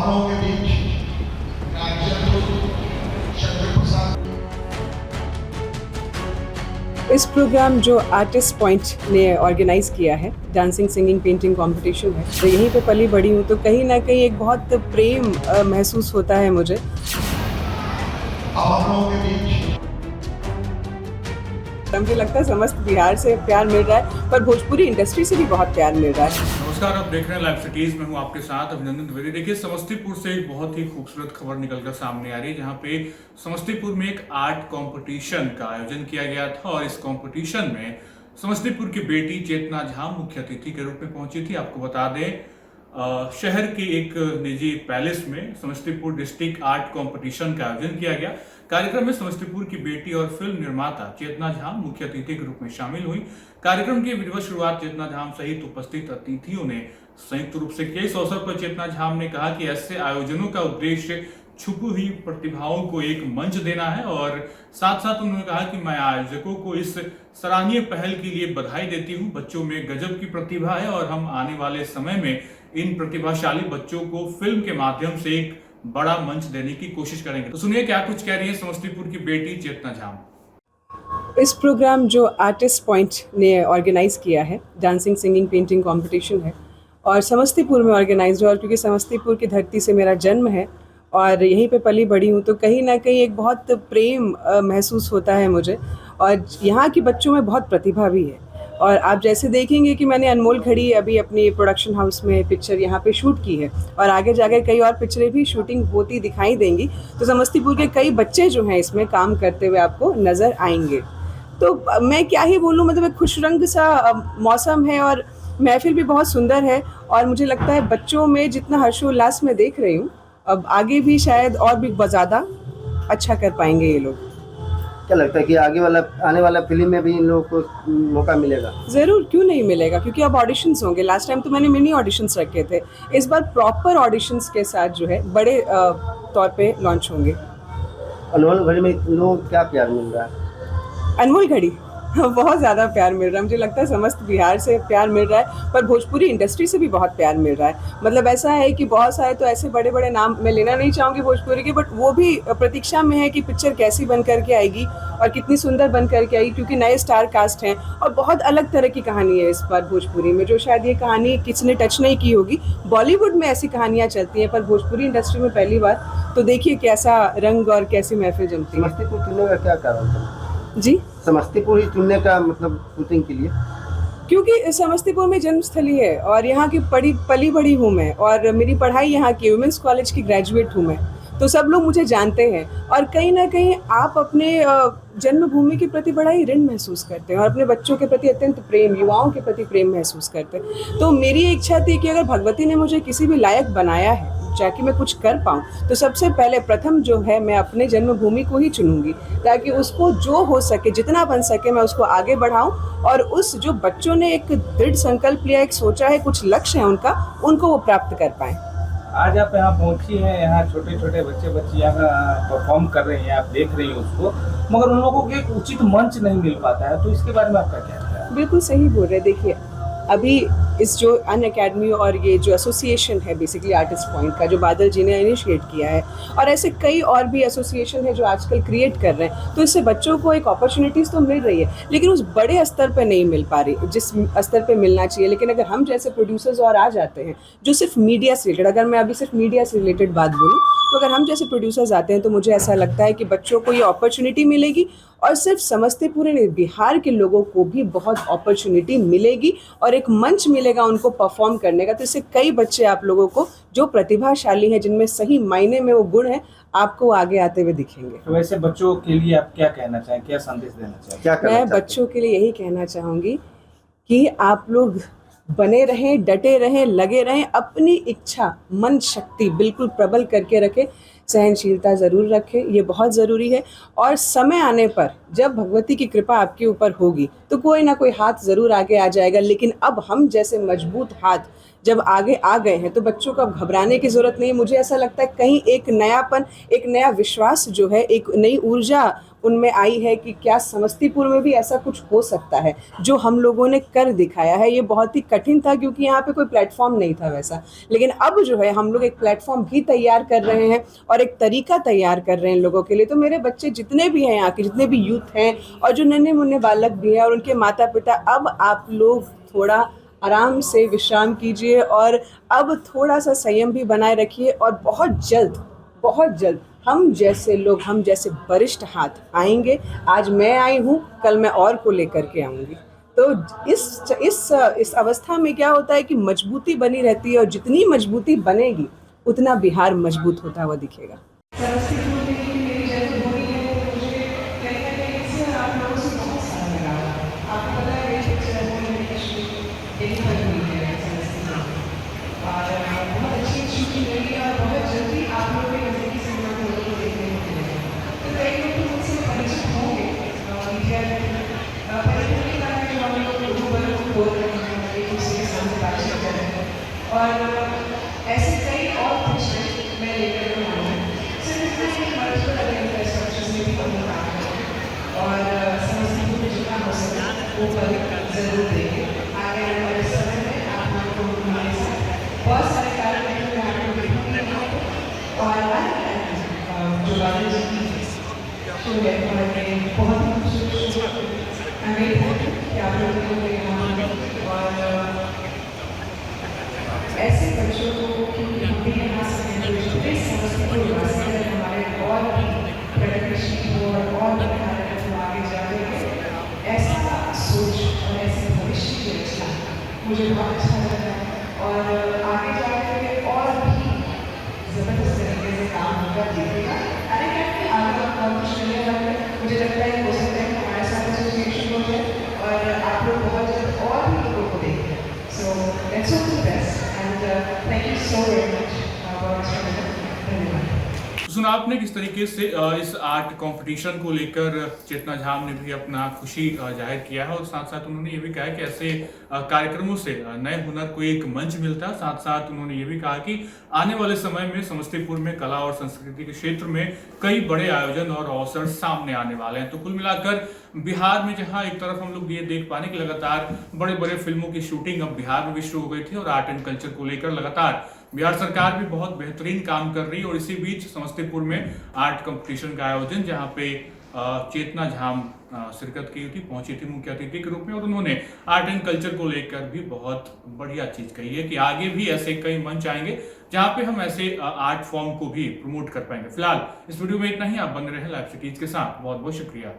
आप लोगों के बीच राज्य शंकर प्रसाद। इस प्रोग्राम जो आर्टिस्ट पॉइंट ने ऑर्गेनाइज किया है, डांसिंग सिंगिंग पेंटिंग कंपटीशन है, तो यहीं पे पली बड़ी हूँ, तो कहीं ना कहीं एक बहुत प्रेम महसूस होता है मुझे। आप लोगों के बीच मुझे लगता है समस्त बिहार से प्यार मिल रहा है, पर भोजपुरी इंडस्ट्री से भी बहुत प्यार मिल रहा है। नमस्कार, आप देख रहे हैं लाइव सिटीज में हूं आपके साथ अभिनंदन द्विवेदी। देखिए, समस्तीपुर से एक बहुत ही खूबसूरत खबर निकलकर सामने आ रही है, जहां पे समस्तीपुर में एक आर्ट कंपटीशन का आयोजन किया गया था और इस कंपटीशन में समस्तीपुर की बेटी चेतना झा मुख्य अतिथि के रूप में पहुंची थी। आपको बता दें, शहर के एक निजी पैलेस में समस्तीपुर डिस्ट्रिक्ट आर्ट कंपटीशन का आयोजन किया गया। कार्यक्रम में समस्तीपुर की बेटी और फिल्म निर्माता चेतना झा मुख्य अतिथि के रूप में शामिल हुई। कार्यक्रम की विधिवत शुरुआत चेतना झा सहित उपस्थित अतिथियों ने संयुक्त रूप से किया। इस अवसर पर चेतना झा ने कहा कि ऐसे आयोजनों का उद्देश्य छुपी हुई प्रतिभाओं को एक मंच देना है और साथ साथ उन्होंने कहा कि मैं आयोजकों को इस सराहनीय पहल के लिए बधाई देती हूं। बच्चों में गजब की प्रतिभा है और हम आने वाले समय में इन प्रतिभाशाली बच्चों को फिल्म के माध्यम से एक बड़ा मंच देने की कोशिश करेंगे। तो सुनिए क्या कुछ कह रही है समस्तीपुर की बेटी चेतना झा। इस प्रोग्राम जो आर्टिस्ट पॉइंट ने ऑर्गेनाइज किया है, डांसिंग सिंगिंग पेंटिंग कंपटीशन है, और समस्तीपुर में ऑर्गेनाइज हुआ, और क्योंकि समस्तीपुर की धरती से मेरा जन्म है और यहीं पे पली बड़ी हूँ, तो कहीं ना कहीं एक बहुत प्रेम महसूस होता है मुझे। और यहाँ के बच्चों में बहुत प्रतिभा भी है। और आप जैसे देखेंगे कि मैंने अनमोल घड़ी अभी अपनी प्रोडक्शन हाउस में पिक्चर यहाँ पे शूट की है, और आगे जाकर कई और पिक्चरें भी शूटिंग होती दिखाई देंगी। तो समस्तीपुर के कई बच्चे जो हैं इसमें काम करते हुए आपको नज़र आएंगे। तो मैं क्या ही बोलूँ, मतलब एक खुश रंग सा मौसम है और महफिल भी बहुत सुंदर है। और मुझे लगता है बच्चों में जितना हर्षोल्लास मैं देख रही हूँ, अब आगे भी शायद और भी ज़्यादा अच्छा कर पाएंगे ये लोग। क्या लगता है कि आने वाला फिल्म में भी इन लोगों को मौका मिलेगा? ज़रूर, क्यों नहीं मिलेगा, क्योंकि अब ऑडिशंस होंगे। लास्ट टाइम तो मैंने मिनी ऑडिशंस रखे थे, इस बार प्रॉपर ऑडिशंस के साथ जो है बड़े तौर पे लॉन्च होंगे। अनमोल घड़ी में लोगों को क्या प्यार मिल रहा है? अनमोल घड़ी बहुत ज़्यादा प्यार मिल रहा है। मुझे लगता है समस्त बिहार से प्यार मिल रहा है, पर भोजपुरी इंडस्ट्री से भी बहुत प्यार मिल रहा है। मतलब ऐसा है कि बहुत सारे तो ऐसे बड़े बड़े नाम मैं लेना नहीं चाहूँगी भोजपुरी के, बट वो भी प्रतीक्षा में है कि पिक्चर कैसी बन करके आएगी और कितनी सुंदर बन करके आएगी, क्योंकि नए स्टार कास्ट हैं और बहुत अलग तरह की कहानी है इस बार भोजपुरी में, जो शायद ये कहानी किसी ने टच नहीं की होगी। बॉलीवुड में ऐसी कहानियाँ चलती हैं, पर भोजपुरी इंडस्ट्री में पहली बार। तो देखिए कैसा रंग और कैसी महफिल जमती है। समस्तीपुर चुनने का क्या कारण था जी, समस्तीपुर ही चुनने का मतलब शूटिंग के लिए? क्योंकि समस्तीपुर में जन्मस्थली है और यहाँ की पली बड़ी हूँ मैं, और मेरी पढ़ाई यहाँ की वुमेंस कॉलेज की ग्रेजुएट हूँ मैं, तो सब लोग मुझे जानते हैं। और कहीं ना कहीं आप अपने जन्मभूमि के प्रति बड़ा ही ऋण महसूस करते हैं और अपने बच्चों के प्रति अत्यंत प्रेम, युवाओं के प्रति प्रेम महसूस करते हैं। तो मेरी इच्छा थी कि अगर भगवती ने मुझे किसी भी लायक बनाया है जाके मैं कुछ कर पाऊँ, तो सबसे पहले प्रथम जो है मैं अपने जन्मभूमि को ही चुनूंगी, ताकि उसको जो हो सके, जितना बन सके, मैं उसको आगे बढ़ाऊं और उस जो बच्चों ने एक दृढ़ संकल्प लिया, एक सोचा है, कुछ लक्ष्य है उनका, उनको वो प्राप्त कर पाएं। आज आप यहाँ पहुँची हैं, यहाँ छोटे छोटे बच्चे बच्चियाँ परफॉर्म कर रही हैं, आप देख रही हैं उसको, मगर उन लोगों को एक उचित मंच नहीं मिल पाता है, तो इसके बारे में आपका क्या है? बिल्कुल सही बोल रहे हैं। देखिए, अभी इस जो अन अकेडमी और ये जो एसोसिएशन है बेसिकली आर्टिस्ट पॉइंट का, जो बादल जी ने इनिशिएट किया है, और ऐसे कई और भी एसोसिएशन है जो आजकल क्रिएट कर रहे हैं, तो इससे बच्चों को एक अपॉर्चुनिटीज़ तो मिल रही है, लेकिन उस बड़े स्तर पर नहीं मिल पा रही जिस स्तर पर मिलना चाहिए। लेकिन अगर हम जैसे प्रोड्यूसर्स और आ जाते हैं जो सिर्फ मीडिया से रिलेटेड, अगर मैं अभी सिर्फ मीडिया से रिलेटेड बात बोलूँ, तो अगर हम जैसे प्रोड्यूसर्स आते हैं तो मुझे ऐसा लगता है कि बच्चों को ये अपॉर्चुनिटी मिलेगी, और सिर्फ समस्तीपुर नहीं, बिहार के लोगों को भी बहुत अपॉर्चुनिटी मिलेगी और एक मंच मिलेगा उनको परफॉर्म करने का। तो इससे कई बच्चे आप लोगों को जो प्रतिभाशाली हैं, जिनमें सही मायने में वो गुण है, आपको आगे आते हुए दिखेंगे। तो वैसे बच्चों के लिए आप क्या कहना चाहें, क्या संदेश देना चाहें? मैं बच्चों के लिए यही कहना चाहूँगी कि आप लोग बने रहें, डटे रहें, लगे रहें, अपनी इच्छा मन शक्ति बिल्कुल प्रबल करके रखें। सहनशीलता ज़रूर रखें, ये बहुत ज़रूरी है। और समय आने पर जब भगवती की कृपा आपके ऊपर होगी तो कोई ना कोई हाथ ज़रूर आगे आ जाएगा, लेकिन अब हम जैसे मजबूत हाथ जब आगे आ गए हैं तो बच्चों को अब घबराने की ज़रूरत नहीं है। मुझे ऐसा लगता है कहीं एक नयापन, एक नया विश्वास जो है, एक नई ऊर्जा उनमें आई है कि क्या समस्तीपुर में भी ऐसा कुछ हो सकता है जो हम लोगों ने कर दिखाया है। ये बहुत ही कठिन था क्योंकि यहाँ पे कोई प्लेटफॉर्म नहीं था वैसा, लेकिन अब जो है हम लोग एक प्लेटफॉर्म भी तैयार कर रहे हैं और एक तरीका तैयार कर रहे हैं लोगों के लिए। तो मेरे बच्चे जितने भी हैं यहाँ के, जितने भी यूथ हैं और जो नन्हे मुन्ने बालक भी हैं और उनके माता पिता, अब आप लोग थोड़ा आराम से विश्राम कीजिए और अब थोड़ा सा संयम भी बनाए रखिए और बहुत जल्द हम जैसे लोग, हम जैसे वरिष्ठ हाथ आएंगे। आज मैं आई हूँ, कल मैं और को लेकर के आऊँगी। तो इस अवस्था में क्या होता है कि मजबूती बनी रहती है और जितनी मजबूती बनेगी उतना बिहार मजबूत होता हुआ दिखेगा। और ऐसे कई और प्रश्न मैं लेकर के आई हूँ। सिर्फ इसमें मल्टीपल अदर इंफ्रास्ट्रक्चर में भी हम लोग काम करेंगे और समस्तीपुर में जितना हो सके वो पर जरूर देंगे। आगे आने वाले समय में आप लोगों को हमारे साथ बहुत सारे कार्यक्रम में आप लोग देखेंगे और जो बादल जी की शो है हमारे बहुत ही खूबसूरत उम्मीद है कि आप लोगों को यहाँ और ऐसे बच्चों को हम भी यहाँ से समस्तीपुर हमारे और भी प्रगतिशील हो और भी कार्यक्रम आगे जाके ऐसा सोच और ऐसे भविष्य की रचना मुझे बहुत अच्छा लगता है और आगे जाकर और भी ज़बरदस्त तरीके से काम होगा दिखेगा। अरे क्या आगे कुछ मिलने वाले मुझे लगता है हो सकता है हमारे साथ एसोसिएशन हो जाए और आप लोग बहुत जल्द और भी लोगों को देखें। So let's hope for the best and thank you so very much धन्यवाद। सुना आपने किस तरीके से इस आर्ट कंपटीशन को लेकर चेतना झाम ने भी अपना खुशी जाहिर किया है और साथ साथ उन्होंने ये भी कहा कि ऐसे कार्यक्रमों से नए हुनर को एक मंच मिलता है। साथ साथ उन्होंने ये भी कहा कि आने वाले समय में समस्तीपुर में कला और संस्कृति के क्षेत्र में कई बड़े आयोजन और अवसर सामने आने वाले हैं। तो कुल मिलाकर बिहार में जहां एक तरफ हम लोग ये देख पाने कि लगातार बड़े बड़े फिल्मों की शूटिंग अब बिहार में भी शुरू हो गई थी और आर्ट एंड कल्चर को लेकर लगातार बिहार सरकार भी बहुत बेहतरीन काम कर रही है और इसी बीच समस्तीपुर में आर्ट कंपटीशन का आयोजन जहां पे चेतना झाम शिरकत की थी, पहुंची थी मुख्य अतिथि के रूप में और उन्होंने आर्ट एंड कल्चर को लेकर भी बहुत बढ़िया चीज कही है कि आगे भी ऐसे कई मंच आएंगे जहां पे हम ऐसे आर्ट फॉर्म को भी प्रमोट कर पाएंगे। फिलहाल इस वीडियो में इतना ही। आप बने रहे लाइव सिटीज के साथ। बहुत बहुत शुक्रिया।